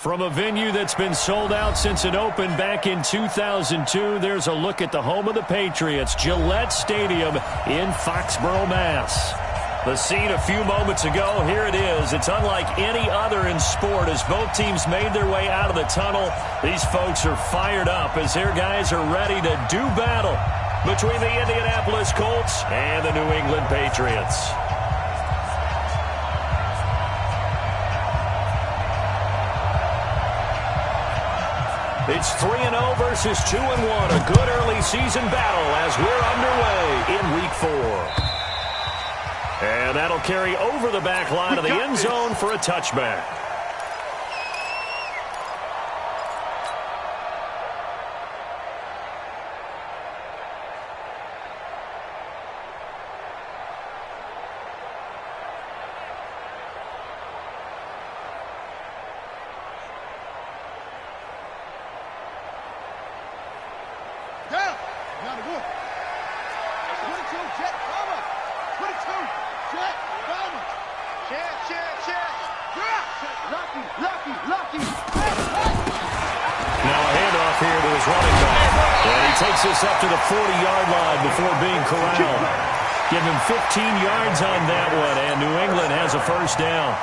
From a venue that's been sold out since it opened back in 2002, there's a look at the home of the Patriots, Gillette Stadium in Foxborough, Mass. The scene a few moments ago, here it is. It's unlike any other in sport as both teams made their way out of the tunnel. These folks are fired up as their guys are ready to do battle between the Indianapolis Colts and the New England Patriots. It's 3-0 versus 2-1. A good early season battle as we're underway in Week 4. And that'll carry over the back line of the end zone for a touchback. Up to the 40-yard line before being corralled. Give him 15 yards on that one, and New England has a first down.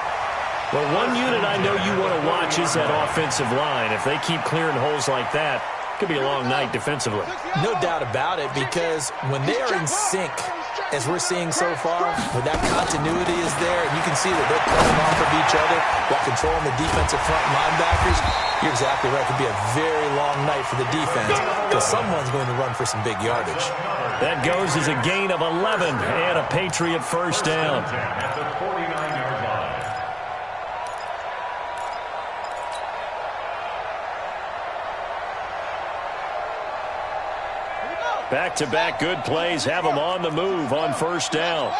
Well, one unit I know you want to watch is that offensive line. If they keep clearing holes like that, it could be a long night defensively. No doubt about it, because when they are in sync, as we're seeing so far, when that continuity is there, and you can see that they're playing off of each other while controlling the defensive front linebackers, you're exactly right. It could be a very long night for the defense because someone's going to run for some big yardage. That goes as a gain of 11 and a Patriot first down. At the 49-yard line. Back-to-back good plays have them on the move on first down.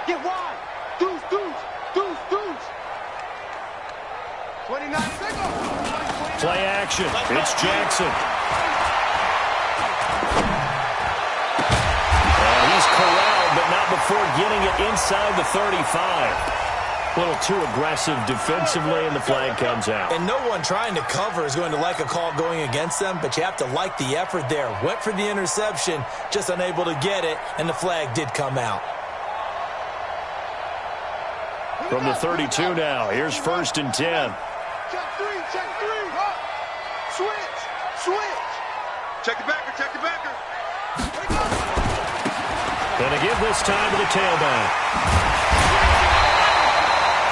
Get wide. Deuce. 29 seconds. Play action. It's Jackson. He's corralled, but not before getting it inside the 35. A little too aggressive defensively, and the flag comes out. And no one trying to cover is going to like a call going against them, but you have to like the effort there. Went for the interception, just unable to get it, and the flag did come out. From the 32 now, here's 1st and 10. Check three. Switch. Check the backer. Gonna give this time to the tailback.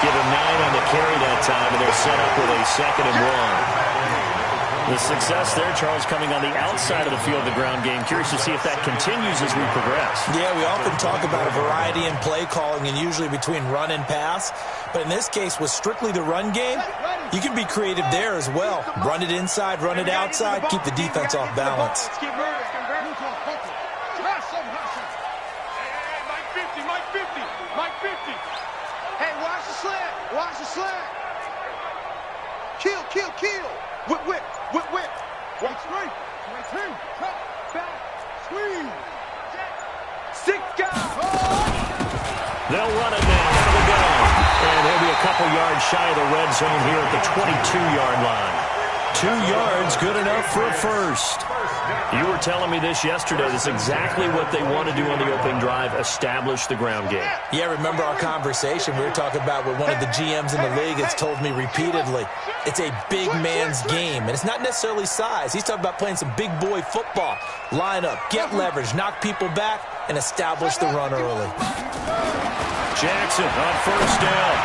Give him 9 on the carry that time, and they're set up with a 2nd and 1. The success there, Charles, coming on the outside of the field of the ground game. Curious to see if that continues as we progress. Yeah, we often talk about a variety in play calling and usually between run and pass. But in this case, with strictly the run game, you can be creative there as well. Run it inside, run it outside, keep the defense off balance. Mike 50. Hey, watch the slant. Kill. Whip. 1-3. 22. Cut. Back. Squeeze. 6 guys. They'll run it now out of the gun. And he'll be a couple yards shy of the red zone here at the 22-yard line. 2 yards, good enough for a first. You were telling me this yesterday. This is exactly what they want to do on the opening drive, establish the ground game. Yeah, remember our conversation? We were talking about what one of the GMs in the league has told me repeatedly. It's a big man's game, and it's not necessarily size. He's talking about playing some big boy football. Line up, get leverage, knock people back, and establish the run early. Jackson on first down.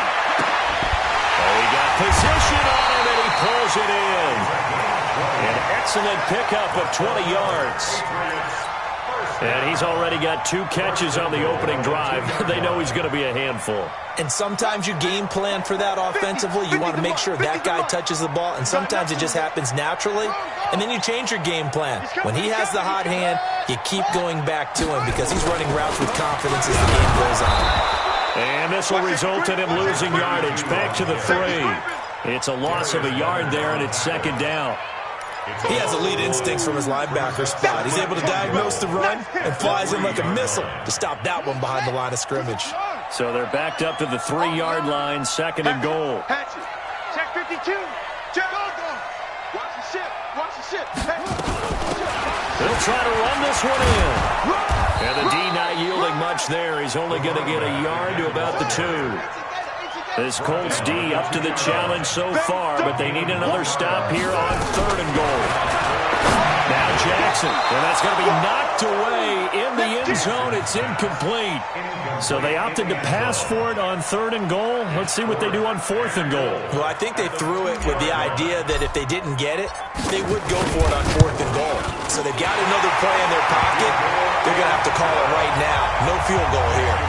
Oh, he got position on him, and he pulls it in. An excellent pickup of 20 yards. And he's already got 2 catches on the opening drive. They know he's going to be a handful. And sometimes you game plan for that offensively. You want to make sure that guy touches the ball, and sometimes it just happens naturally. And then you change your game plan. When he has the hot hand, you keep going back to him because he's running routes with confidence as the game goes on. And this will result in him losing yardage. Back to the 3. It's a loss of a yard there, and it's 2nd down. He has elite instincts from his linebacker spot. He's able to diagnose the run and flies in like a missile to stop that one behind the line of scrimmage. So they're backed up to the 3-yard line, 2nd and goal. Hatchet. Check 52. Check. Watch the ship. Watch the ship. They'll try to run this one in. And the D not yielding much there. He's only going to get a yard to about the 2. This Colts D up to the challenge so far, but they need another stop here on 3rd and goal. Now Jackson, and that's going to be knocked away in the end zone. It's incomplete. So they opted to pass for it on 3rd and goal. Let's see what they do on 4th and goal. Well, I think they threw it with the idea that if they didn't get it, they would go for it on 4th and goal. So they've got another play in their pocket. They're going to have to call it right now. No field goal here.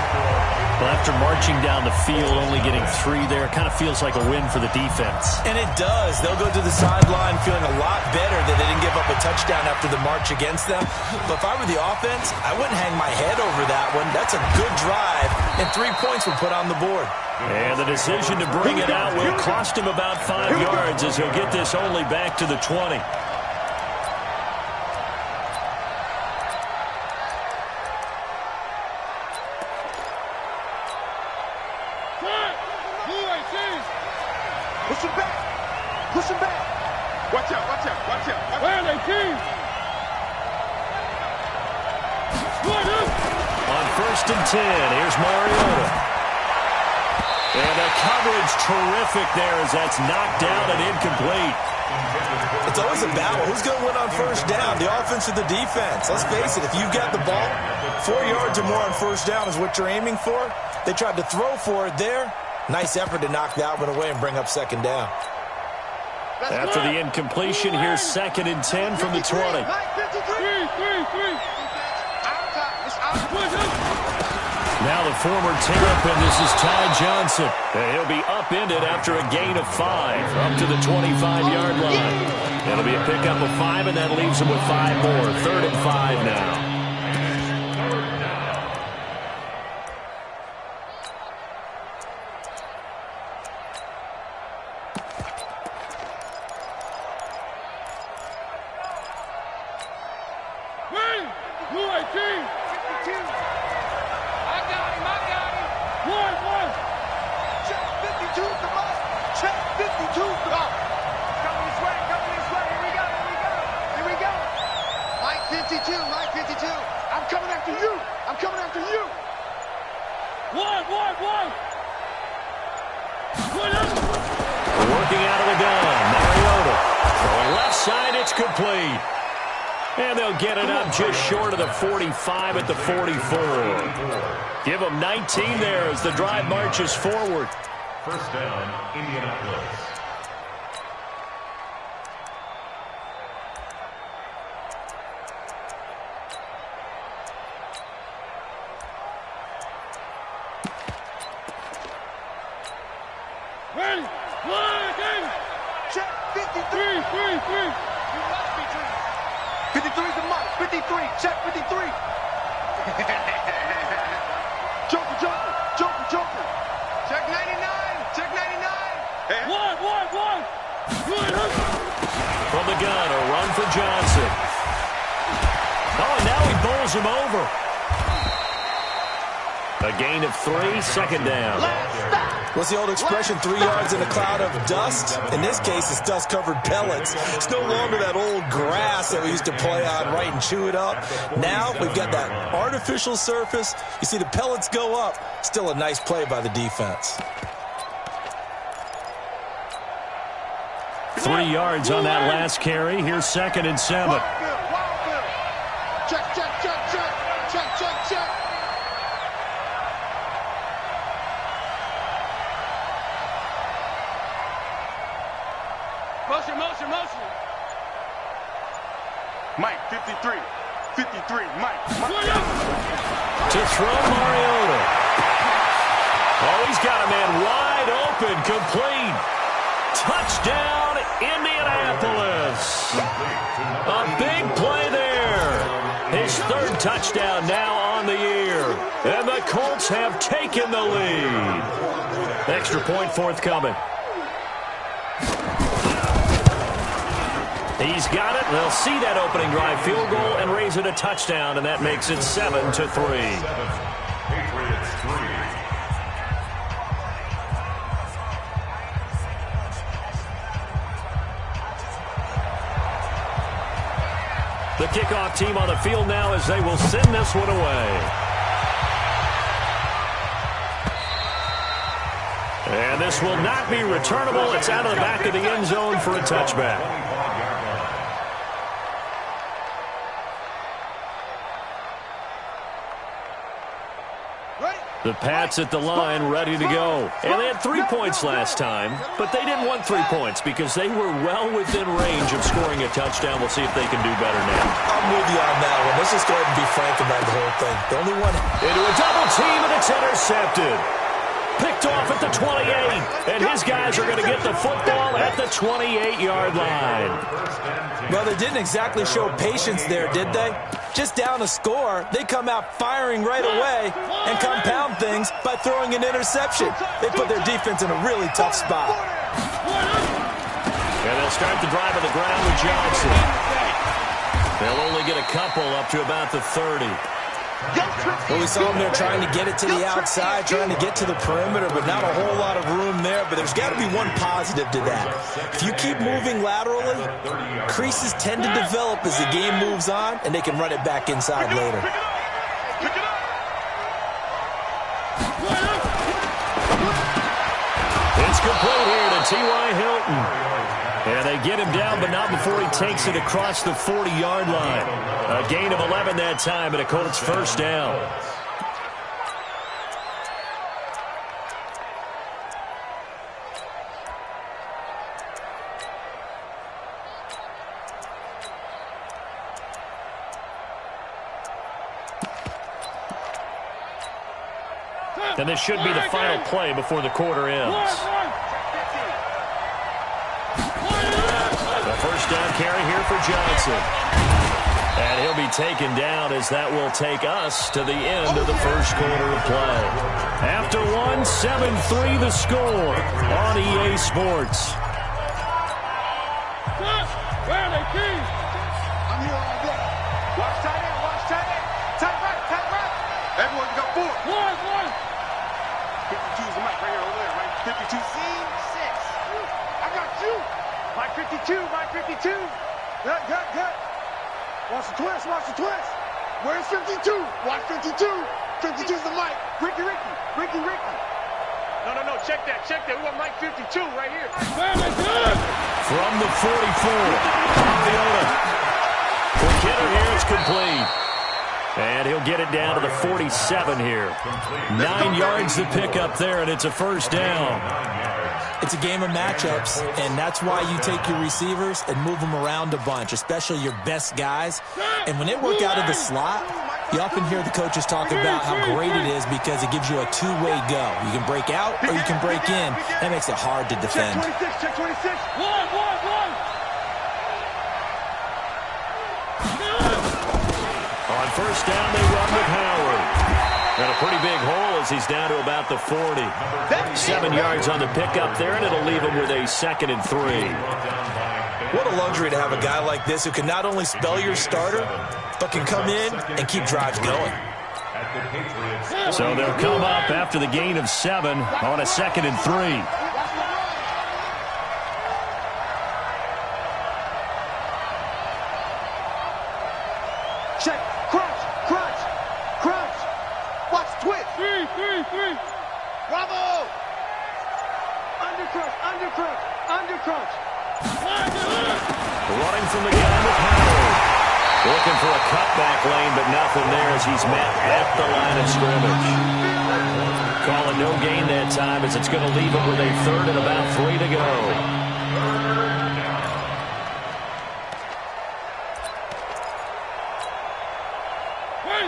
Well, after marching down the field, only getting 3 there, kind of feels like a win for the defense. And it does. They'll go to the sideline feeling a lot better that they didn't give up a touchdown after the march against them. But if I were the offense, I wouldn't hang my head over that one. That's a good drive, and 3 points were put on the board. And the decision to bring it out will cost him about 5 yards as he'll get this only back to the 20. Push him back. Push him back. Watch out, watch out, watch out. Where are they, team? On 1st and 10, here's Mariota. And the coverage terrific there as that's knocked down and incomplete. It's always a battle. Who's going to win on 1st down, the offense or the defense? Let's face it, if you've got the ball, 4 yards or more on 1st down is what you're aiming for. They tried to throw for it there. Nice effort to knock that one away and bring up 2nd down. After the incompletion, here's 2nd and 10 from the 20. Now the former Terrapin, this is Ty Johnson. And he'll be upended after a gain of 5, up to the 25-yard line. It'll be a pickup of 5, and that leaves him with 5 more. 3rd and 5 now. Working out of the gun, Mariota. On left side, it's complete. And they'll get it up just short of the 45 at the 44. Give them 19 there as the drive marches forward. 1st down, Indianapolis. Ready? 53. You must be dreaming. 53 is the mark. 53. Check 53. Joker. Check 99. Check 99. One. From the gun, a run for Johnson. Oh, and now he bowls him over. A gain of 3, 2nd down. What's the old expression, 3 yards in a cloud of dust? In this case, it's dust-covered pellets. It's no longer that old grass that we used to play on, right, and chew it up. Now we've got that artificial surface. You see the pellets go up. Still a nice play by the defense. 3 yards on that last carry. Here's 2nd and 7. Check. Motion. Mike, 53, Mike. To throw Mariota. Oh, he's got a man wide open, complete. Touchdown, Indianapolis. A big play there. His 3rd touchdown now on the year. And the Colts have taken the lead. Extra point forthcoming. He's got it. They'll see that opening drive field goal and raise it a touchdown, and that makes it 7-3. Patriots 3. The kickoff team on the field now as they will send this one away. And this will not be returnable. It's out of the back of the end zone for a touchback. The Pats at the line ready to go. And they had 3 points last time, but they didn't want 3 points because they were well within range of scoring a touchdown. We'll see if they can do better now. I'm with you on that one. Let's just go ahead and be frank about the whole thing. The only one into a double team, and it's intercepted. Picked off at the 28, and his guys are going to get the football at the 28-yard line. Well, they didn't exactly show patience there, did they? Just down a score, they come out firing right away and compound things by throwing an interception. They put their defense in a really tough spot. And they'll start the drive on the ground with Johnson. They'll only get a couple up to about the 30. Well, we saw them there trying to get it to the outside, trying to get to the perimeter, but not a whole lot of room there. But there's got to be one positive to that. If you keep moving laterally, creases tend to develop as the game moves on, and they can run it back inside later. It's complete here to T.Y. Hilton. And they get him down, but not before he takes it across the 40-yard line. A gain of 11 that time, and a Colts first down. And this should be the final play before the quarter ends. First down carry here for Johnson. And he'll be taken down as that will take us to the end of the first quarter of play. After 1, 7-3 the score on EA Sports. I'm here all day. Watch tight end, watch tight end. Tight right. Everyone's got 4. 1. 52 is the mic right here, over there, right? 52. Scene 6. I got you. Mike 52. Good. Watch the twist. Where's 52? Watch 52. 52's the mic. Ricky. No, check that. We want Mike 52 right here. From the 44, Viola. For Kidder here, it's complete. And he'll get it down to the 47 here. 9 yards to pick up there, and it's a first down. It's a game of matchups, and that's why you take your receivers and move them around a bunch, especially your best guys. And when they work out of the slot, you often hear the coaches talk about how great it is because it gives you a two-way go. You can break out or you can break in. That makes it hard to defend. Check 26. 1. On first down, they run with Howard. And a pretty big hole as he's down to about the 40. 7 yards on the pickup there, and it'll leave him with a 2nd and 3. What a luxury to have a guy like this who can not only spell your starter, but can come in and keep drives going. So they'll come up after the gain of 7 on a 2nd and 3. Check. Crunch. Watch twist. 3. Bravo. Undercrunch. Running from the gun with Howard. Looking for a cutback lane, but nothing there as he's met at the line of scrimmage. Calling no gain that time as it's going to leave him with a 3rd and about 3 to go.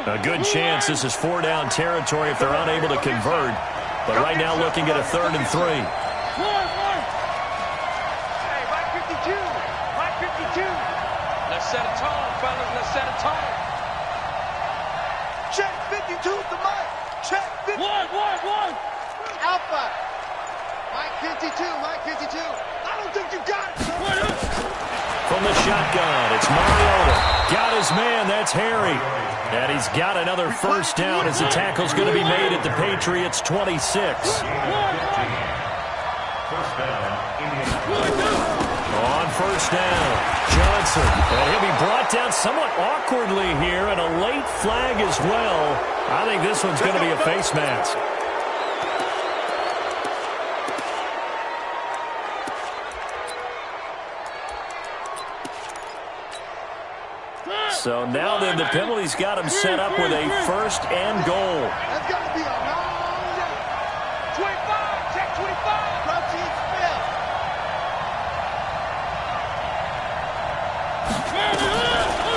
A good chance this is 4-down territory if they're unable to convert. But right now looking at a 3rd and 3. Hey, Mike 52. Let's set a tone, fellas. Let's set a tone. Check 52's the mic. Check 52. 1. Alpha. Mike 52. I don't think you got it. From from the shotgun. It's Mariota. Got his man. That's Harry. And he's got another first down as the tackle's going to be made at the Patriots' 26. First down, On first down, Johnson. And he'll be brought down somewhat awkwardly here, and a late flag as well. I think this one's going to be a face mask. So now then the penalty's got him set up with a first and goal. That's got to be a long day. 25, check 25. Protein spell.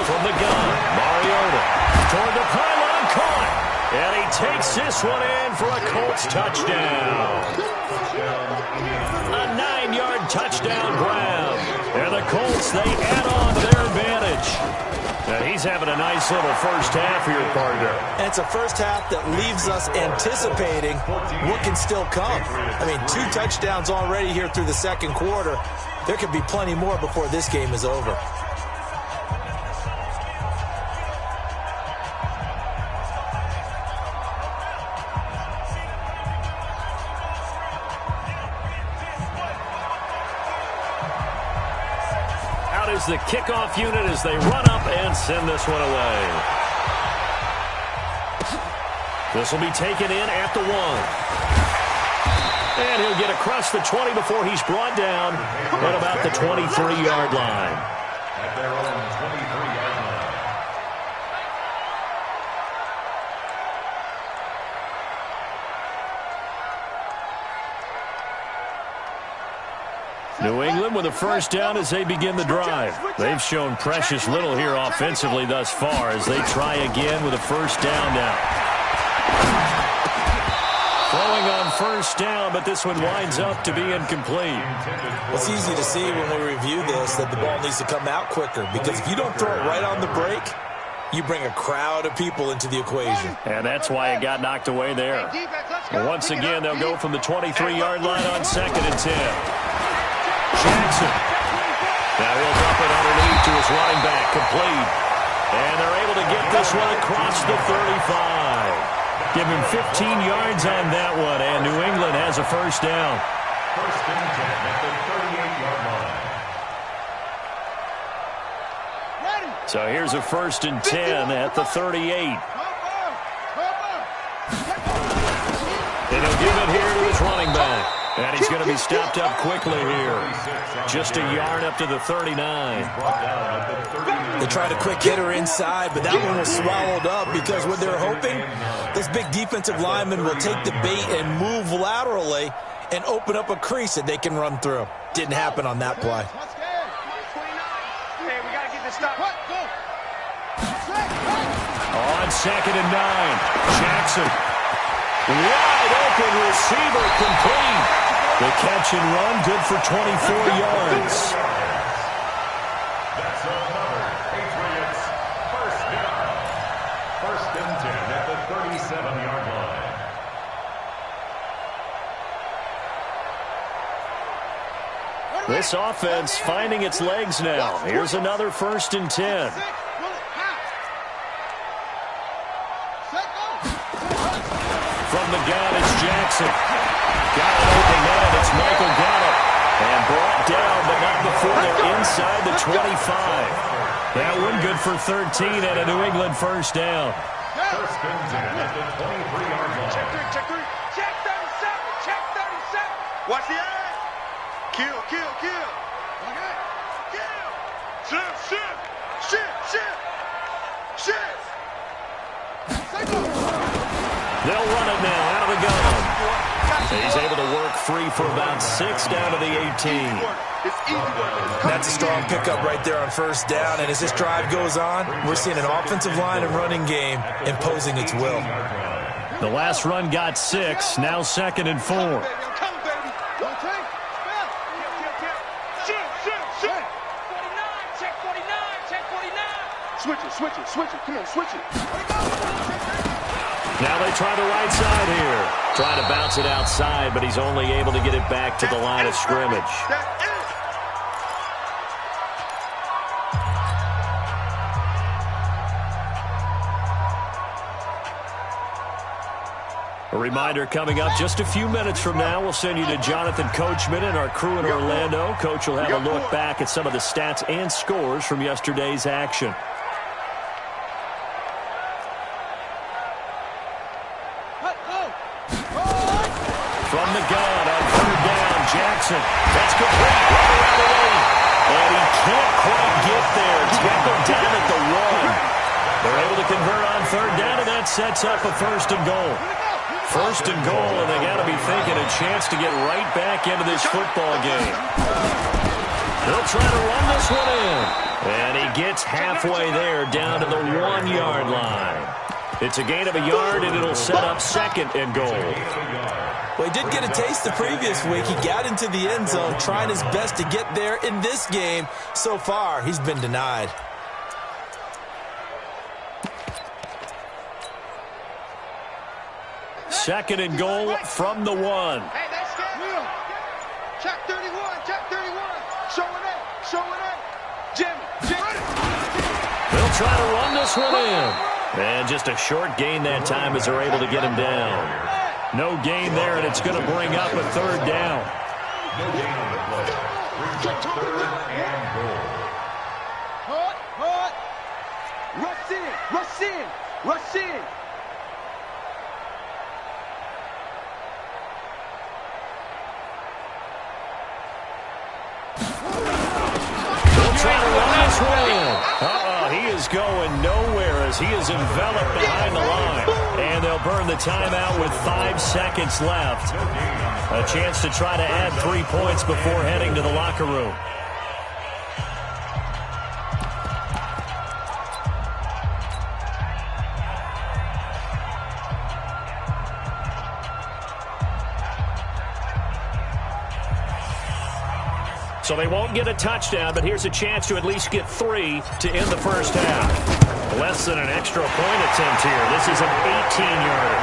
From the gun, Mariota toward the pylon, caught. And he takes this one in for a Colts touchdown. A 9-yard touchdown grab. And the Colts, they add on to their advantage. Now he's having a nice little first half here, partner. And it's a first half that leaves us anticipating what can still come. I mean, 2 touchdowns already here through the second quarter. There could be plenty more before this game is over. Is the kickoff unit as they run up and send this one away. This will be taken in at the 1. And he'll get across the 20 before he's brought down at about the 23-yard line. at their own 23-yard line. New England with a first down as they begin the drive. They've shown precious little here offensively thus far as they try again with a first down now. Throwing on first down, but this one winds up to be incomplete. It's easy to see when we review this that the ball needs to come out quicker, because if you don't throw it right on the break, you bring a crowd of people into the equation. And that's why it got knocked away there. Once again, they'll go from the 23-yard line on 2nd and 10. Jackson. Now he'll dump it underneath to his running back, complete. And they're able to get this one across the 35. Give him 15 yards on that one, and New England has a first down. First and 10 at the 38-yard line. So here's a first and 10 at the 38. And he'll give it here to his running back. And he's going to be stopped up quickly here. Just a yard up to the 39. They tried a quick hitter inside, but that one was swallowed up because what they're hoping, those big defensive linemen will take the bait and move laterally and open up a crease that they can run through. Didn't happen on that play. Hey, we got to get this stop. On 2nd and 9, Jackson. Wide open receiver, complete. The catch and run, good for 24 yards. That's another Patriots first down. First and 10 at the 37-yard line. This offense finding its legs now. Here's another first and 10. From the gun, it's Jackson. Got an open man. It's Michael Gallup. And brought down, but not before they're inside the 25. That one good for 13 and a New England first down. First and 10 at the 23-yard line. Check 3. Check 37. Check 37. Watch the eye. Kill. Okay. Kill. Shift. They'll run it now out of the gun. He's able to work free for about 6 down to the 18. That's a strong pickup right there on first down, and as this drive goes on, we're seeing an offensive line and running game imposing its will. The last run got 6, now 2nd and 4. Come, baby. Don't take. Shoot. 49. Check 49. Switch it. Come on, switch it. Now they try the right side here. Trying to bounce it outside, but he's only able to get it back to the line of scrimmage. A reminder coming up just a few minutes from now, we'll send you to Jonathan Coachman and our crew in Orlando. Coach will have a look back at some of the stats and scores from yesterday's action. From the gun on third down, Jackson. That's complete. Right around the lane. And he can't quite get there. Tackled down at the 1. They're able to convert on third down, and that sets up a first and goal. First and goal, and they got to be thinking a chance to get right back into this football game. They'll try to run this one in. And he gets halfway there down to the 1-yard line. It's a gain of a yard, and it'll set up second and goal. Well, he did get a taste the previous week. He got into the end zone, trying his best to get there in this game. So far, he's been denied. Second and goal from the 1. Hey, that's good. Check 31, check 31. Showing up, showing up. Jimmy. They'll try to run this one in. And just a short gain that time as they're able to get him down. No gain there, and it's going to bring up a third down. No gain on the play. Brings up third and goal. Hut. Rush in. Trying to run this one in. He is going nowhere as he is enveloped behind the line. And they'll burn the timeout with 5 seconds left. A chance to try to add 3 points before heading to the locker room. So they won't get a touchdown, but here's a chance to at least get 3 to end the first half. Less than an extra point attempt here. This is an 18-yarder.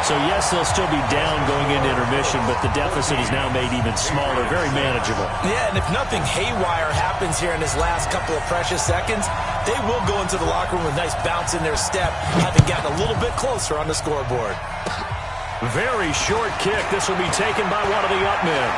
So, yes, they'll still be down going into intermission, but the deficit is now made even smaller, very manageable. Yeah, and if nothing haywire happens here in this last couple of precious seconds, they will go into the locker room with a nice bounce in their step, having gotten a little bit closer on the scoreboard. Very short kick. This will be taken by one of the up men.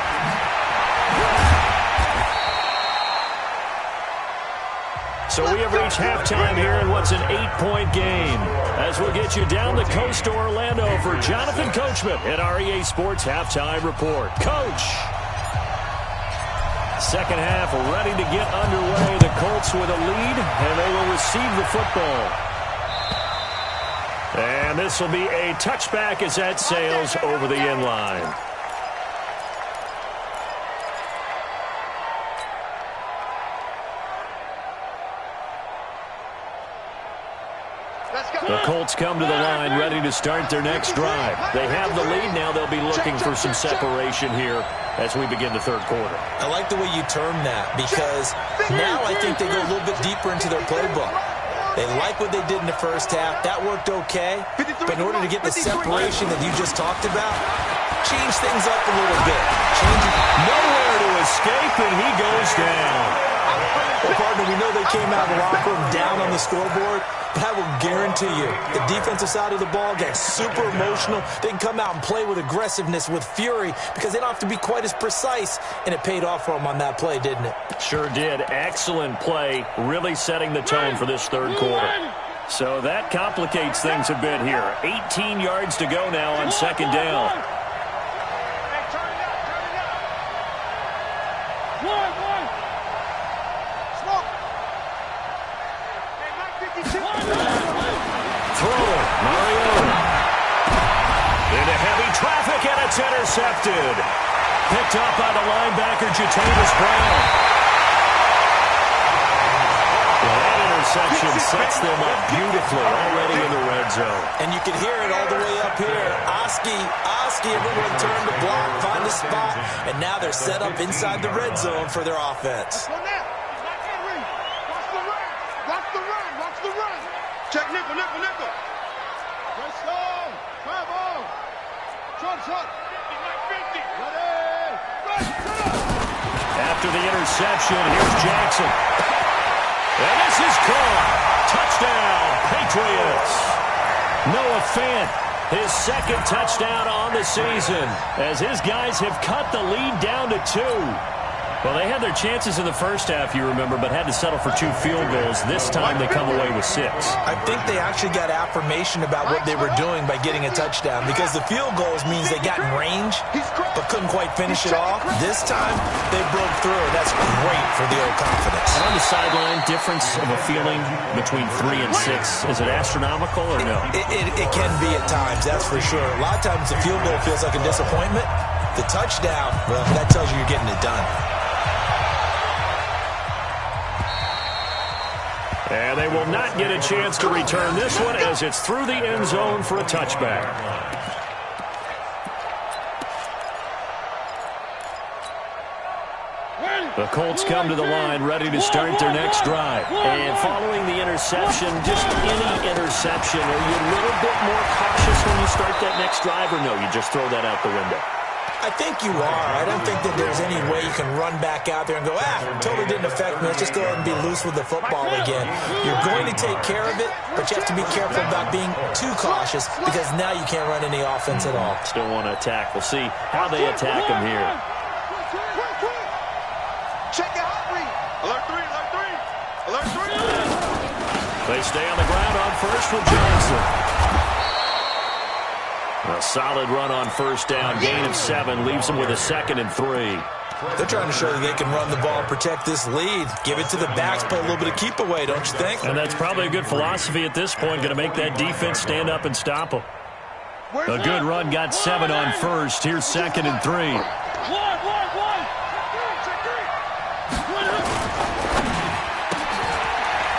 So we have reached halftime here in what's an 8-point game. As we'll get you down the coast to Orlando for Jonathan Coachman at our EA Sports Halftime Report. Coach! Second half ready to get underway. The Colts with a lead, and they will receive the football. And this will be a touchback as that sails over the end line. The Colts come to the line ready to start their next drive. They have the lead. Now they'll be looking for some separation here as we begin the third quarter. I like the way you term that because now I think they go a little bit deeper into their playbook. They like what they did in the first half. That worked okay. But in order to get the separation that you just talked about, change things up a little bit. Change it. Nowhere to escape, and he goes down. Well, partner, we know they came out of the locker room down on the scoreboard. But I will guarantee you, the defensive side of the ball gets super emotional. They can come out and play with aggressiveness, with fury, because they don't have to be quite as precise. And it paid off for them on that play, didn't it? Sure did. Excellent play, really setting the tone for this third quarter. So that complicates things a bit here. 18 yards to go now on second down. Traffic, and it's intercepted. Picked up by the linebacker, Zac Brown. Well, that interception sets them up beautifully already in the red zone. And you can hear it all the way up here. Oski, everyone turned to block, find a spot, and now they're set up inside the red zone for their offense. Watch the run. Check nickel. Let's go. Bravo. Shot. After the interception, here's Jackson. And this is caught. Touchdown, Patriots. Noah Fant His second touchdown on the season as his guys have cut the lead down to 2. Well, they had their chances in the first half, you remember, but had to settle for 2 field goals. This time they come away with 6. I think they actually got affirmation about what they were doing by getting a touchdown because the field goals means they got in range but couldn't quite finish it off. This time they broke through, and that's great for the old confidence. And on the sideline, difference of a feeling between 3 and 6, is it astronomical or no? It can be at times, that's for sure. A lot of times the field goal feels like a disappointment. The touchdown, well, that tells you you're getting it done. And they will not get a chance to return this one as it's through the end zone for a touchback. The Colts come to the line ready to start their next drive. And following the interception, just any interception, are you a little bit more cautious when you start that next drive, or no, you just throw that out the window? I think you are. I don't think that there's any way you can run back out there and go, totally didn't affect me. Let's just go ahead and be loose with the football again. You're going to take care of it, but you have to be careful about being too cautious because now you can't run any offense at all. Still want to attack. We'll see how they attack him here. Check it out, alert 3, alert 3, alert 3. They stay on the ground on first with Johnson. A solid run on first down, gain of 7, leaves them with a 2nd and 3. They're trying to show that they can run the ball and protect this lead. Give it to the backs, play a little bit of keep away, don't you think? And that's probably a good philosophy at this point, going to make that defense stand up and stop them. A good run, got 7 on first. Here's 2nd and 3.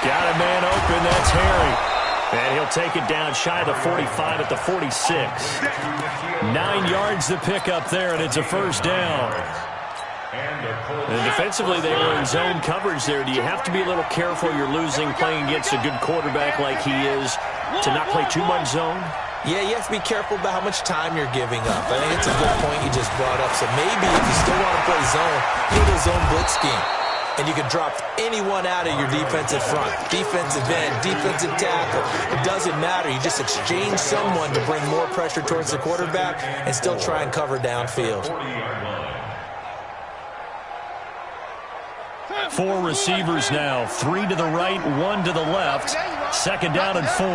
Got a man open, that's Harry. And he'll take it down shy of the 45 at the 46. 9 yards to pick up there, and it's a first down. And defensively, they were in zone coverage there. Do you have to be a little careful? You're losing, playing against a good quarterback like he is, to not play too much zone? Yeah, you have to be careful about how much time you're giving up. I think it's a good point you just brought up. So maybe if you still want to play zone, do the zone blitz scheme. And you can drop anyone out of your defensive front. Defensive end, defensive tackle. It doesn't matter. You just exchange someone to bring more pressure towards the quarterback and still try and cover downfield. 4 receivers now. 3 to the right, 1 to the left. 2nd down and 4.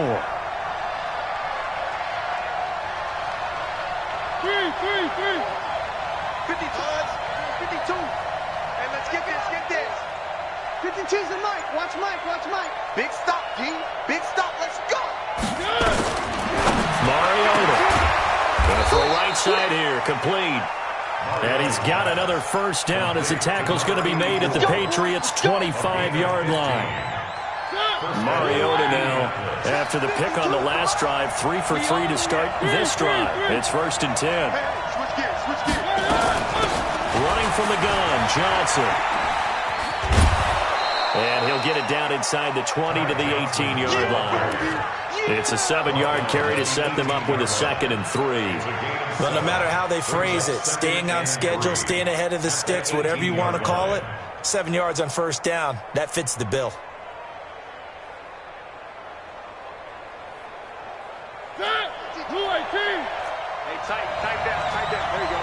52. And let's get this, 52's the Mike. Watch Mike, watch Mike. Big stop, G. Big stop, let's go. Mariota. Gonna throw right side here, complete. And he's got another first down as the tackle's going to be made at the Patriots' 25-yard line. Mariota now, after the pick on the last drive, 3 for 3 to start this drive. It's 1st and 10. Running from the gun, Johnson. And he'll get it down inside the 20 to the 18-yard line. It's a 7-yard carry to set them up with a 2nd and 3. Well, no matter how they phrase it, staying on schedule, staying ahead of the sticks, whatever you want to call it, 7 yards on first down, that fits the bill. Hey, tight down. There you go.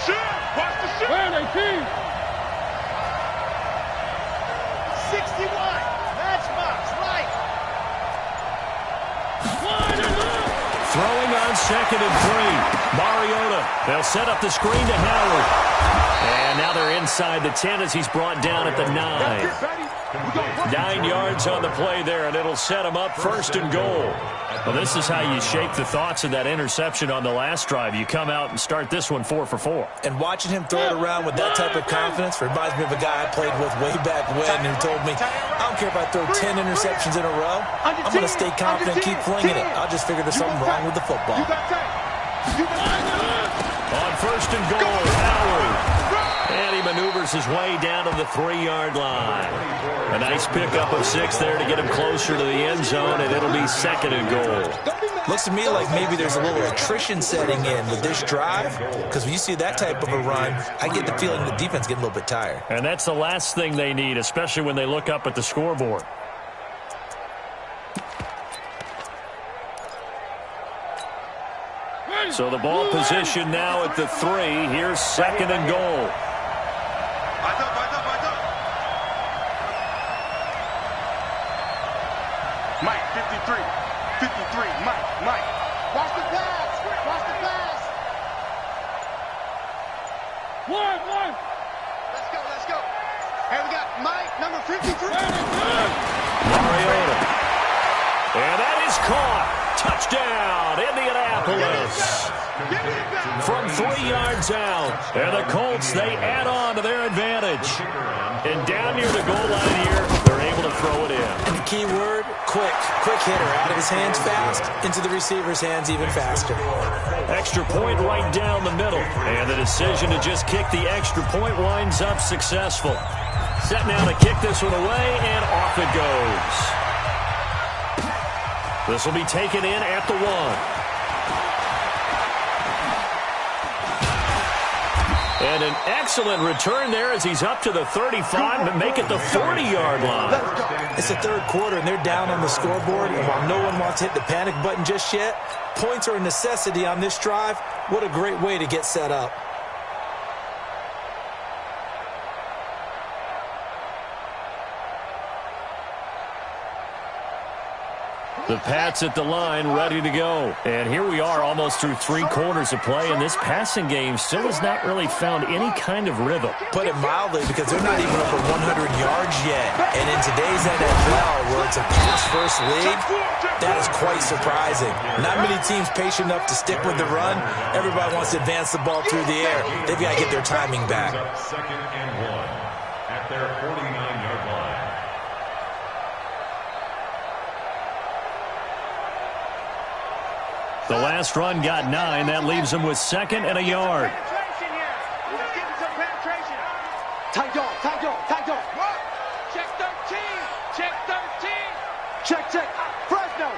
Shoot! Watch the shoot! Where are they, 61. Matchbox, right. Throwing on 2nd and 3. Mariota. They'll set up the screen to Howard. And now they're inside the 10 as he's brought down at the 9. 9 yards on the play there, and it'll set him up 1st and goal. Well, this is how you shake the thoughts of that interception on the last drive. You come out and start this one 4 for 4. And watching him throw it around with that type of confidence reminds me of a guy I played with way back when who told me, I don't care if I throw 10 interceptions in a row. I'm going to stay confident and keep flinging it. I'll just figure there's something wrong with the football. On 1st and goal, Howard. And he maneuvers his way down to the 3-yard line. A nice pickup of 6 there to get him closer to the end zone, and it'll be 2nd and goal. Looks to me like maybe there's a little attrition setting in with this drive, because when you see that type of a run, I get the feeling the defense getting a little bit tired. And that's the last thing they need, especially when they look up at the scoreboard. So the ball position now at the 3. Here's second and goal. Mike, 53. 53. Mike. Watch the pass. Watch the pass. One. Let's go. Hey, we got Mike, number 53. Mariota. And that is caught. Touchdown, Indianapolis. From 3 yards out. And the Colts, they add on to their advantage. And down near the goal line here, they're able to throw it in. And the key word, quick. Quick hitter. Out of his hands fast, into the receiver's hands even faster. Extra point right down the middle. And the decision to just kick the extra point winds up successful. Set now to kick this one away, and off it goes. This will be taken in at the 1. And an excellent return there as he's up to the 35, but make it the 40-yard line. It's the third quarter, and they're down on the scoreboard. And while no one wants to hit the panic button just yet, points are a necessity on this drive. What a great way to get set up. The Pats at the line, ready to go. And here we are almost through 3 quarters of play, and this passing game still has not really found any kind of rhythm. Put it mildly, because they're not even up at 100 yards yet. And in today's NFL, where it's a pass-first league, that is quite surprising. Not many teams patient enough to stick with the run. Everybody wants to advance the ball through the air. They've got to get their timing back. Second and 1 at their 49-yard line. The last run got 9. That leaves them with second and a yard. Tight dog. Check 13. Check. Fresno.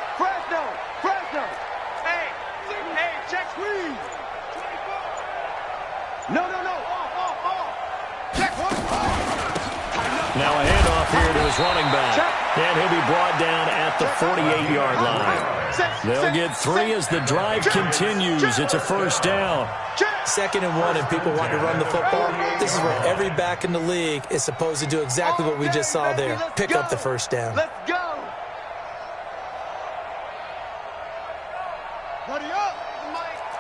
Hey, check. Please. No. Check. Now a handoff here to his running back. And he'll be brought down at the 48-yard line. They'll get 3 as the drive continues. It's a first down. Second and 1, and people want to run the football. This is where every back in the league is supposed to do exactly what we just saw there. Pick up the first down. Let's go. Buddy up.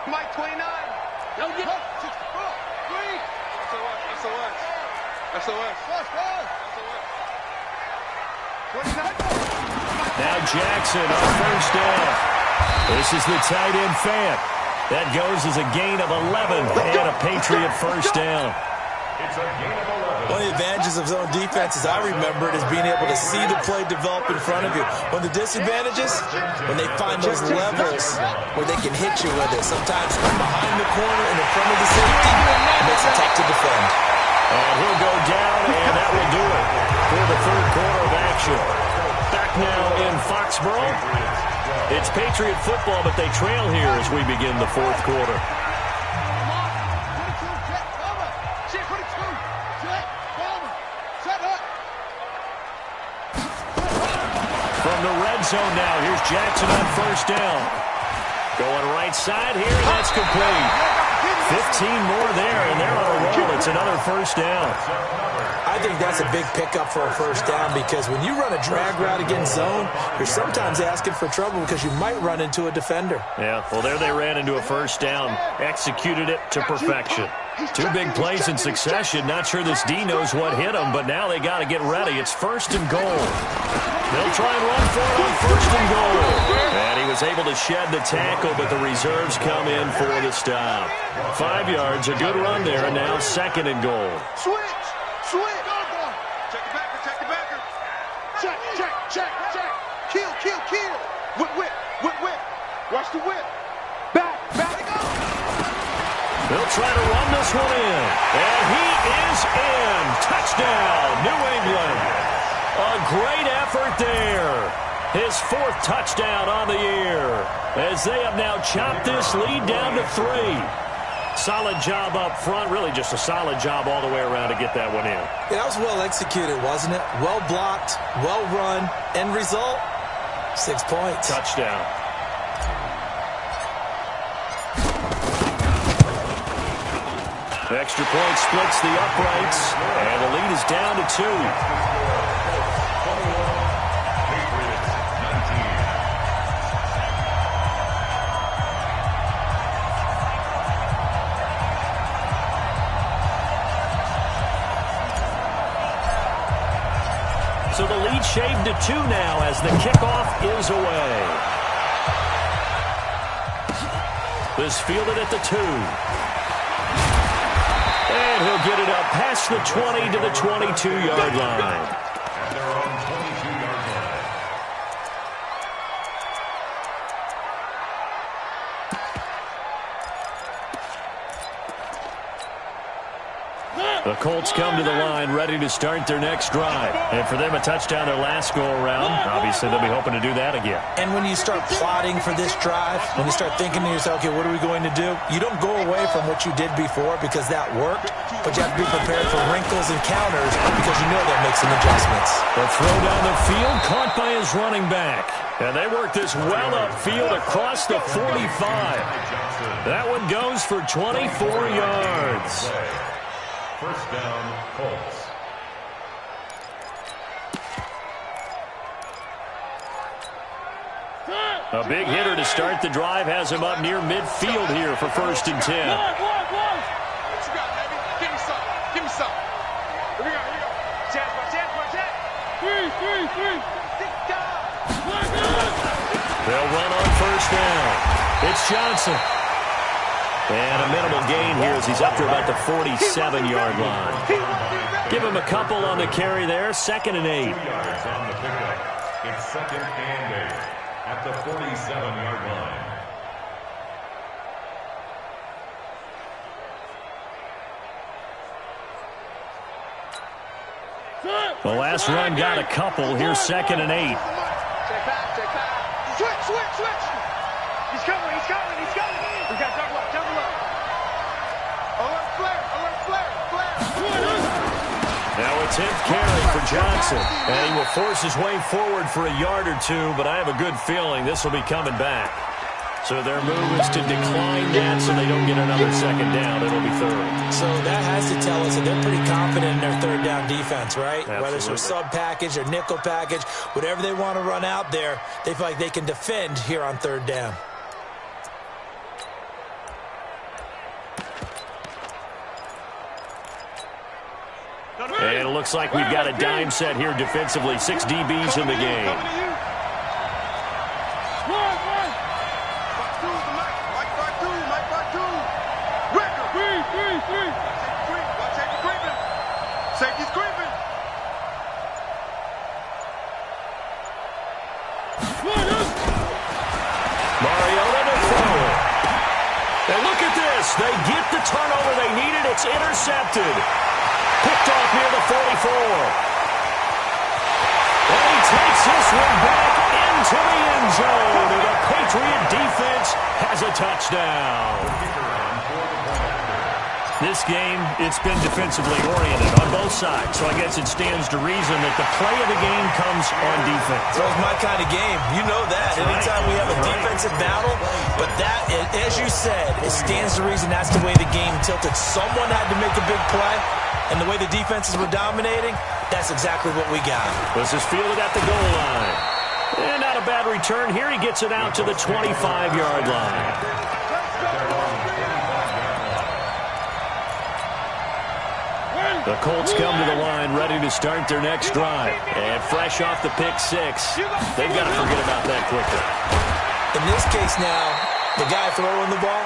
Mike 29. Don't get up. SOS. Now Jackson on first down. This is the tight end Fant. That goes as a gain of 11 and a Patriot first down. It's a gain of 11. One of the advantages of zone defense, as I remember it, is being able to see the play develop in front of you. One of the disadvantages, when they find those levels where they can hit you with it. Sometimes from behind the corner and in front of the safety, it makes it tough to defend. And he'll go down, and that will do it for the third quarter of action. Back now in Foxborough. It's Patriot football, but they trail here as we begin the fourth quarter. From the red zone now, here's Jackson on first down. Going right side here, and that's complete. 15 more there, and they're on a roll. It's another first down. I think that's a big pickup for a first down, because when you run a drag route against zone, you're sometimes asking for trouble because you might run into a defender. Yeah, well, there they ran into a first down, executed it to perfection. 2 big plays in succession. Not sure this D knows what hit them, but now they got to get ready. It's first and goal. They'll try and run for it on first and goal. And he was able to shed the tackle, but the reserves come in for the stop. 5 yards, a good run there, and now second and goal. Switch. Check the backer. Check. Kill. Whip. Watch the whip. Back. They'll try to run this one in. And he is in. Touchdown, New England. A great effort there. His 4th touchdown on the year, as they have now chopped this lead down to 3. Solid job up front. Really just a solid job all the way around to get that one in. Yeah, that was well executed, wasn't it? Well blocked, well run. End result, 6 points. Touchdown. Extra point splits the uprights, and the lead is down to 2. Patriots 19. So the lead shaved to 2 now as the kickoff is away. This fielded at the 2. And he'll get it up past the 20 to the 22-yard line. At their own 22-yard line. The Colts come to the line ready to start their next drive. And for them, a touchdown their last go-around. Obviously, they'll be hoping to do that again. And when you start plotting for this drive, when you start thinking to yourself, okay, what are we going to do? You don't go away from what you did before because that worked, but you have to be prepared for wrinkles and counters because you know they'll make some adjustments. The throw down the field, caught by his running back. And they work this well upfield across the 45. That one goes for 24 yards. First down, Colts. A big hitter to start the drive has him up near midfield here for 1st and 10. What you got, baby? Give me some. Give me some. Here we go. Here we go. Chance, chance. Three. They'll run on 1st down. It's Johnson. And a minimal gain here as he's up to about the 47-yard line. Give him a couple on the carry there. 2nd and 8. 2 yards on the pickup. It's 2nd and 8 at the 47-yard line. The last run got a couple. Here's 2nd and 8. Check back. Switch. He's coming. We got double up. Alert flare. Now a 10th carry for Johnson. And he will force his way forward for a yard or 2, but I have a good feeling this will be coming back. So their move is to decline that so they don't get another 2nd down. It'll be 3rd. So that has to tell us that they're pretty confident in their 3rd down defense, right? Absolutely. Whether it's a sub package or nickel package, whatever they want to run out there, they feel like they can defend here on 3rd down. And it looks like we've got a dime set here defensively. 6 DBs in the game. Safety's creeping. Mariota to throw. And look at this. They get the turnover they needed. It's intercepted. Picked off near the 44. And he takes this one back into the end zone. And the Patriot defense has a touchdown. This game, it's been defensively oriented on both sides. So I guess it stands to reason that the play of the game comes on defense. So it's my kind of game. You know that. Anytime we have a defensive battle, but that, as you said, it stands to reason that's the way the game tilted. Someone had to make a big play, and the way the defenses were dominating, that's exactly what we got. This is fielded at the goal line. And not a bad return. Here he gets it out to the 25-yard line. The Colts come to the line ready to start their next drive. And fresh off the pick 6, they've got to forget about that quickly. In this case now, the guy throwing the ball,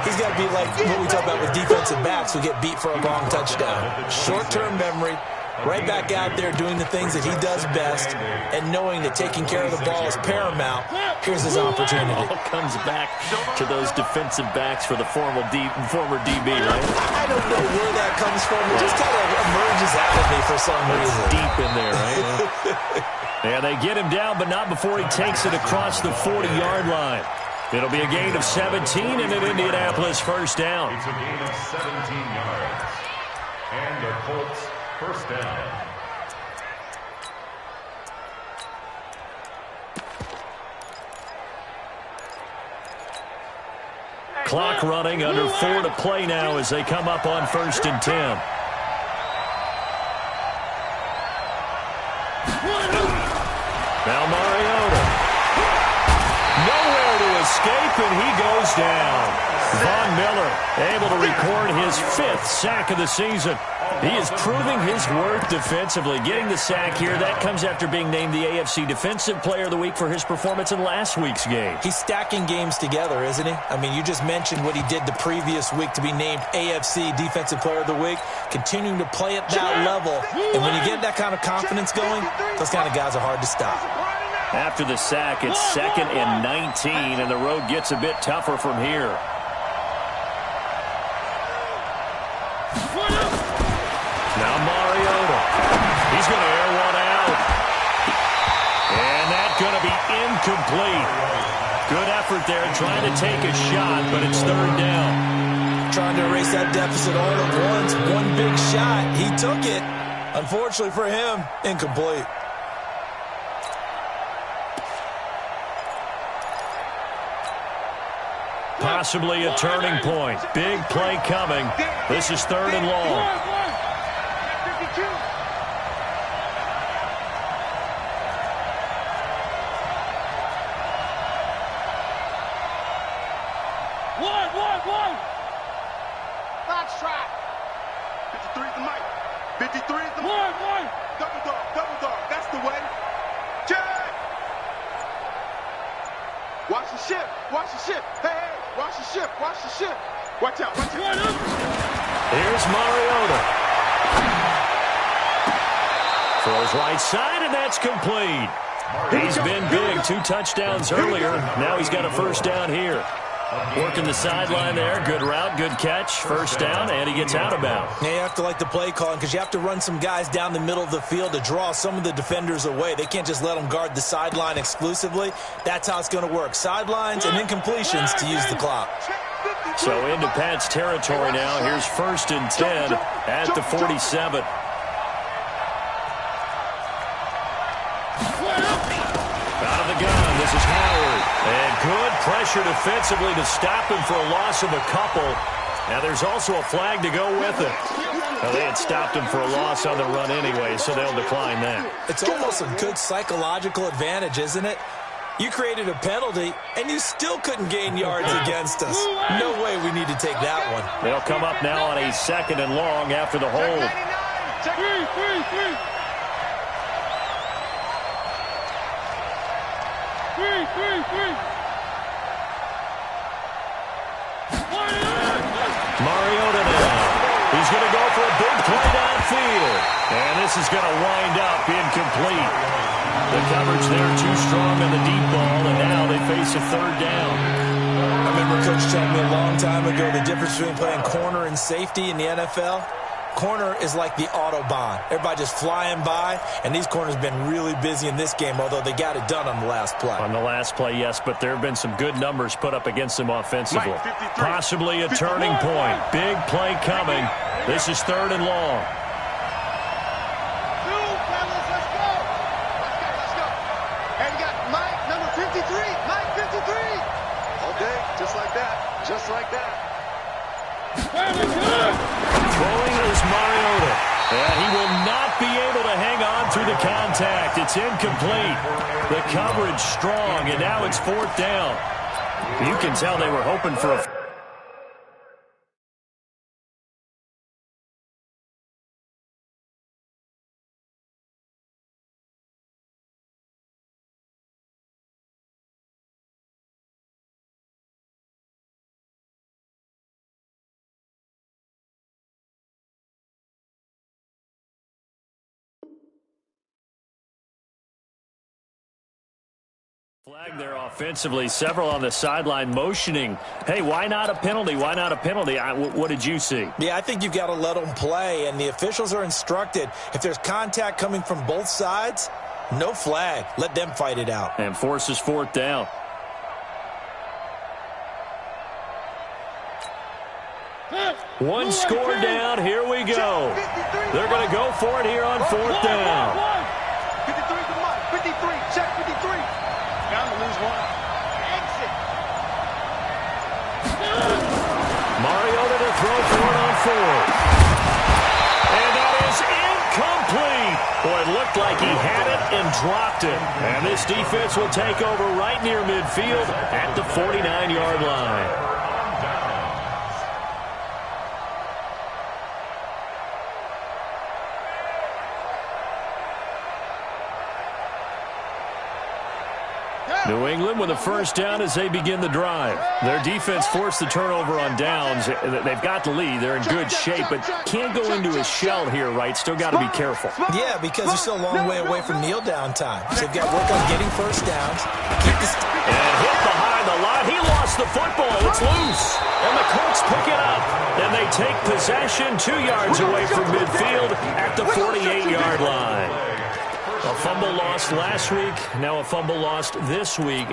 he's got to be like what we talk about with defensive backs who get beat for a long touchdown. Short-term memory, right back out there doing the things that he does best, and knowing that taking care of the ball is paramount. Here's his opportunity. It all comes back to those defensive backs for the former DB, right? I don't know where that comes from. It just kind of emerges out of me for some reason. Deep in there, right? Yeah, they get him down, but not before he takes it across the 40-yard line. It'll be a gain of 17 and an Indianapolis 1st down. It's a gain of 17 yards. And the Colts 1st down. clock running, under 4 to play now as they come up on 1st and 10. Now Mariota. Nowhere to escape, and he goes down. Von Miller able to record his 5th sack of the season. He is proving his worth defensively. Getting the sack here, that comes after being named the AFC Defensive Player of the Week for his performance in last week's game. He's stacking games together, isn't he? I mean, you just mentioned what he did the previous week to be named AFC Defensive Player of the Week. Continuing to play at that level. And when you get that kind of confidence going, those kind of guys are hard to stop. After the sack, it's 2nd and 19, and the road gets a bit tougher from here. Now Mariota. He's going to air one out. And that's going to be incomplete. Good effort there trying to take a shot, but it's 3rd down. Trying to erase that deficit all at once. One big shot. He took it. Unfortunately for him, incomplete. Possibly a turning point. Big play coming. This is 3rd and long. Fox try. 53 is the mic. 53 is the mic. Double dog. That's the way. Jack! Watch the ship. Hey, watch the ship. Watch out. Here's Mariota. Throws right side, and that's complete. He's been big. 2 touchdowns earlier. Now he's got a 1st down here. Working the sideline there. Good route, good catch. 1st down, and he gets out of bounds. Yeah, you have to like the play calling because you have to run some guys down the middle of the field to draw some of the defenders away. They can't just let them guard the sideline exclusively. That's how it's going to work. Sidelines and incompletions to use the clock. So into Pat's territory now. Here's 1st and 10 at the 47. Out of the gun, this is Howard. And good pressure defensively to stop him for a loss of a couple. Now there's also a flag to go with it. Well, they had stopped him for a loss on the run anyway, so they'll decline that. It's almost a good psychological advantage, isn't it? You created a penalty, and you still couldn't gain yards against us. No way we need to take that one. They'll come up now on a 2nd and long after the hold. Mariota now. He's going to go for a big play downfield. And this is going to wind up incomplete. The coverage there too strong on the deep ball, and now they face a 3rd down. I remember Coach telling me a long time ago the difference between playing corner and safety in the NFL. Corner is like the Autobahn. Everybody just flying by, and these corners have been really busy in this game, although they got it done on the last play. On the last play, yes, but there have been some good numbers put up against them offensively. Possibly a turning point. Big play coming. This is 3rd and long. Let's go. And we got Mike, number 53. Mike, 53. All day, just like that. Throwing is Mariota. And he will not be able to hang on through the contact. It's incomplete. The coverage strong, and now it's 4th down. You can tell they were hoping for a... Flag there offensively. Several on the sideline motioning. Hey, why not a penalty? Why not a penalty? What did you see? Yeah, I think you've got to let them play, and the officials are instructed. If there's contact coming from both sides, no flag. Let them fight it out. And forces 4th down. One score down. Here we go. They're going to go for it here on 4th down. 53 to Mike. 53. Check 53. Down to lose one. Exit. forward. And that is incomplete. Boy, it looked like he had it and dropped it. And this defense will take over right near midfield at the 49-yard line. New England with a first down as they begin the drive. Their defense forced the turnover on downs. They've got the lead. They're in good shape, but can't go into a shell here, right? Still got to be careful. Yeah, because they're still a long way away from kneel down time. So they've got to work on getting first downs. And hit behind the line. He lost the football. It's loose. And the Colts pick it up. And they take possession 2 yards away from midfield at the 48-yard line. A fumble lost last week, now a fumble lost this week.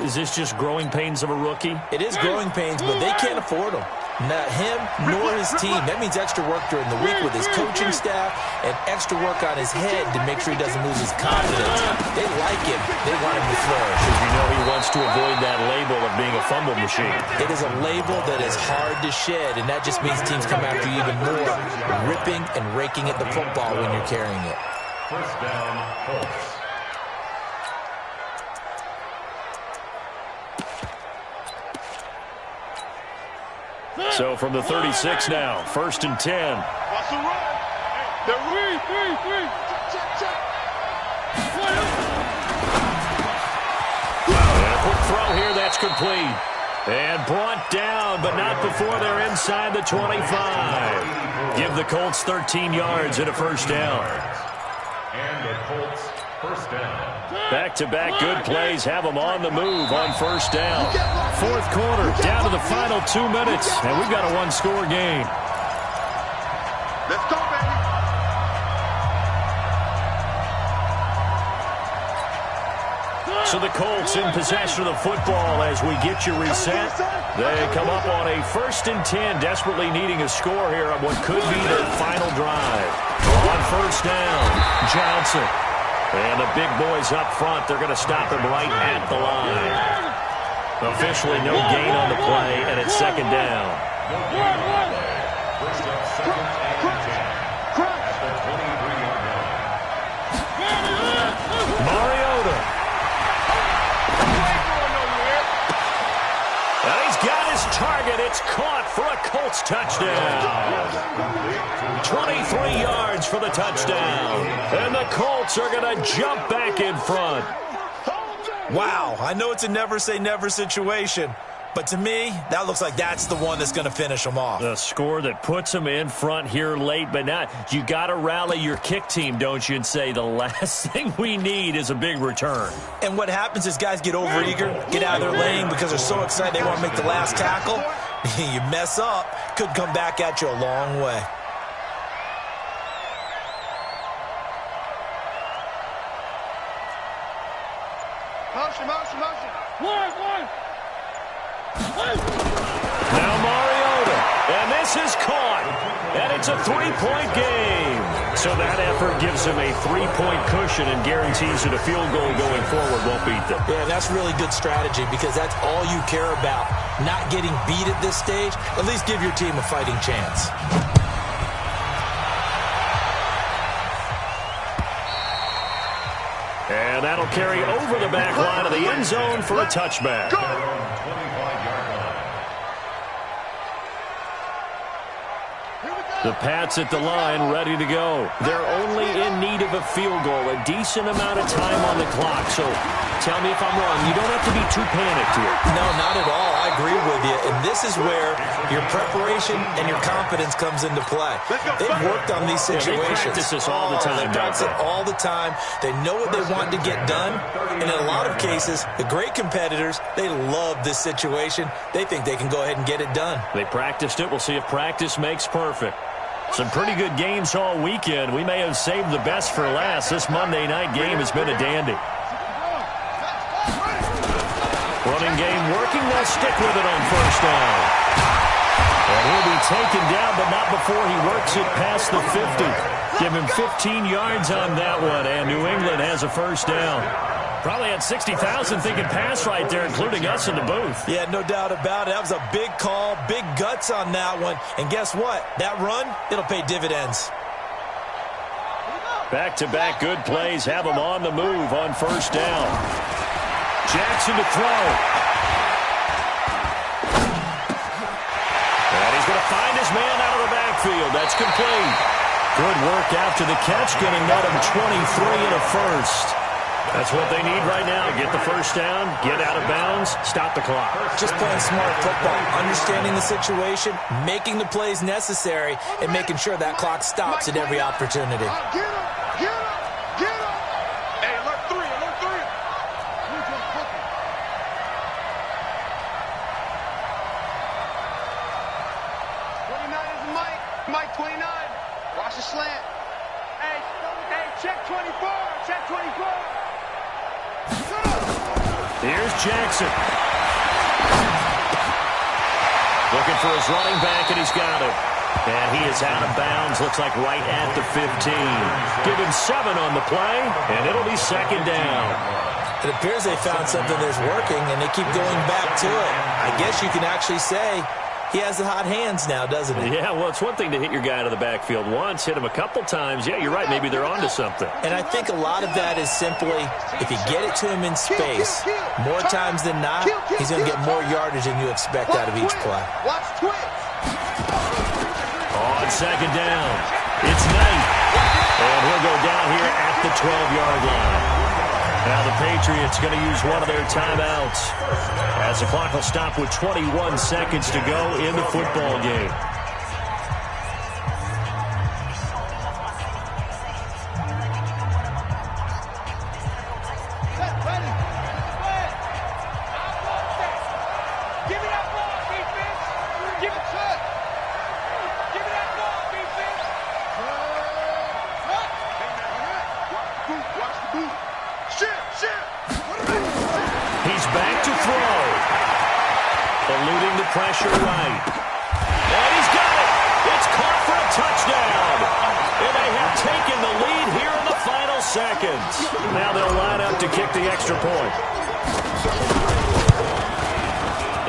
Is this just growing pains of a rookie? It is growing pains, but they can't afford them. Not him nor his team. That means extra work during the week with his coaching staff and extra work on his head to make sure he doesn't lose his confidence. They like him. They want him to flourish. Because you know he wants to avoid that label of being a fumble machine. It is a label that is hard to shed, and that just means teams come after you even more, ripping and raking at the football when you're carrying it. First down, Colts. So from the 36 now, 1st and 10. What's the run? They're three. And a quick throw here, that's complete. And brought down, but not before they're inside the 25. Give the Colts 13 yards and a first down. And the Colts first down. Back-to-back good plays have them on the move on first down. 4th quarter, down to the final 2 minutes, and we've got a one-score game. Let's go, baby. So the Colts in possession of the football as we get you reset. They come up on a 1st and 10, desperately needing a score here on what could be their final drive. On first down, Johnson. And the big boys up front, they're going to stop him right at the line. Officially no gain on the play, and it's 2nd down. First up, 2nd and 10 at the 23-yard line. Mariota. And he's got his target. It's caught for a Colts touchdown. 23 yards for the touchdown. And the Colts are going to jump back in front. Wow, I know it's a never-say-never situation, but to me, that looks like that's the one that's going to finish them off. The score that puts them in front here late, but not. You got to rally your kick team, don't you, and say the last thing we need is a big return. And what happens is guys get overeager, get out of their lane because they're so excited they want to make the last tackle. You mess up, could come back at you a long way. Motion. One. Now Mariota, and this is caught, and it's a 3-point game. So that effort gives him a 3-point cushion and guarantees that a field goal going forward won't beat them. Yeah, that's really good strategy because that's all you care about. Not getting beat at this stage, at least give your team a fighting chance. And that'll carry over the back line of the end zone for a touchback. The Pats at the line, ready to go. They're only in need of a field goal, a decent amount of time on the clock. So tell me if I'm wrong. You don't have to be too panicked here. No, not at all. I agree with you. And this is where your preparation and your confidence comes into play. They've worked on these situations. They practice this all the time. They practice it all the time. They know what they want to get done. And in a lot of cases, the great competitors, they love this situation. They think they can go ahead and get it done. They practiced it. We'll see if practice makes perfect. Some pretty good games all weekend. We may have saved the best for last. This Monday night game has been a dandy. Running game working. They'll stick with it on first down. And he'll be taken down, but not before he works it past the 50. Give him 15 yards on that one, and New England has a first down. Probably had 60,000 thinking pass right there, including us in the booth. Yeah, no doubt about it. That was a big call, big guts on that one. And guess what? That run, it'll pay dividends. Back-to-back good plays have him on the move on first down. Jackson to throw. And he's going to find his man out of the backfield. That's complete. Good work after the catch, getting that him 23 and a first. That's what they need right now. Get the first down, get out of bounds, stop the clock. Just playing smart football, understanding the situation, making the plays necessary, and making sure that clock stops at every opportunity. Get him! Get him! Get him! Hey, alert 3, alert 3. 29 is Mike. Mike 29. Watch the slant. Hey, check 24. Check 24. Here's Jackson. Looking for his running back, and he's got it. And he is out of bounds, looks like right at the 15. Give him 7 on the play, and it'll be second down. It appears they found something that's working, and they keep going back to it. I guess you can actually say he has the hot hands now, doesn't he? Yeah, well, it's one thing to hit your guy out of the backfield once, hit him a couple times. Yeah, you're right. Maybe they're onto something. And I think a lot of that is simply if you get it to him in space, more times than not, he's going to get more yardage than you expect out of each play. Watch twitch. On second down, it's Knight. And he'll go down here at the 12-yard line. Now the Patriots going to use one of their timeouts as the clock will stop with 21 seconds to go in the football game. Pressure right. And he's got it. It's caught for a touchdown. And they have taken the lead here in the final seconds. Now they'll line up to kick the extra point.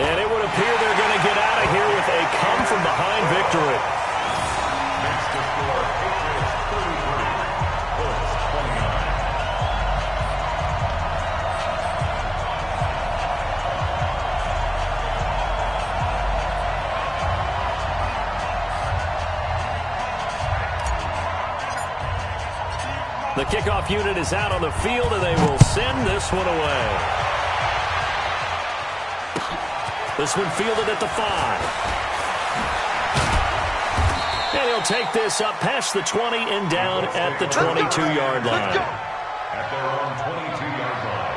And it would appear they're going to get out of here with a come-from-behind victory. Next to score, Patriots 33, Colts 29. The kickoff unit is out on the field, and they will send this one away. This one fielded at the 5. And he'll take this up past the 20 and down at the 22-yard line. At their own 22-yard line.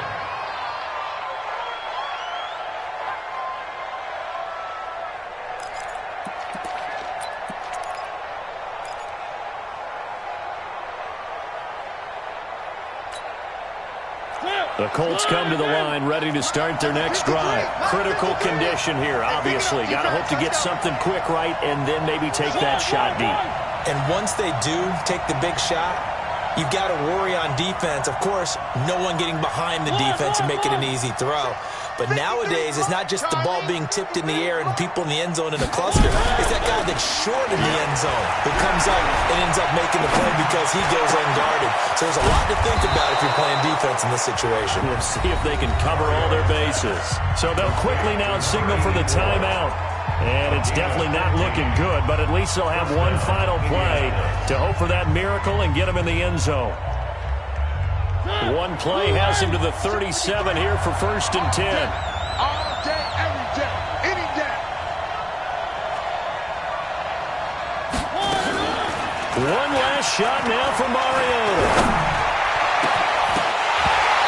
The Colts come to the line ready to start their next drive. Critical condition here, obviously. Got to hope to get something quick right and then maybe take that shot deep. And once they do take the big shot, you've got to worry on defense. Of course, no one getting behind the defense and making an easy throw. But nowadays, it's not just the ball being tipped in the air and people in the end zone in a cluster. It's that guy that's short in the end zone who comes up and ends up making the play because he goes unguarded. So there's a lot to think about if you're playing defense in this situation. We'll see if they can cover all their bases. So they'll quickly now signal for the timeout. And it's definitely not looking good, but at least they'll have one final play to hope for that miracle and get them in the end zone. One play has him to the 37 here for 1st and 10. All day, every day, any day. One last shot now for Mariota.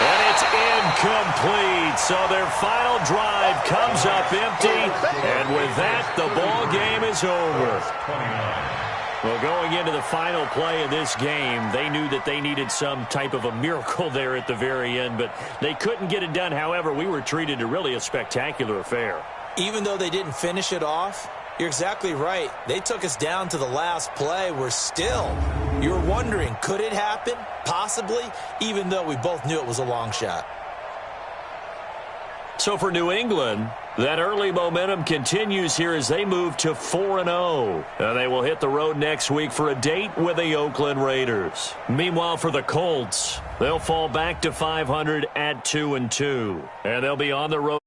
And it's incomplete. So their final drive comes up empty. And with that, the ball game is over. 29. Well, going into the final play of this game, they knew that they needed some type of a miracle there at the very end, but they couldn't get it done. However, we were treated to really a spectacular affair. Even though they didn't finish it off, you're exactly right. They took us down to the last play. We're still, you're wondering, could it happen? Possibly, even though we both knew it was a long shot. So for New England, that early momentum continues here as they move to 4-0. And they will hit the road next week for a date with the Oakland Raiders. Meanwhile, for the Colts, they'll fall back to 500 at 2-2. And they'll be on the road.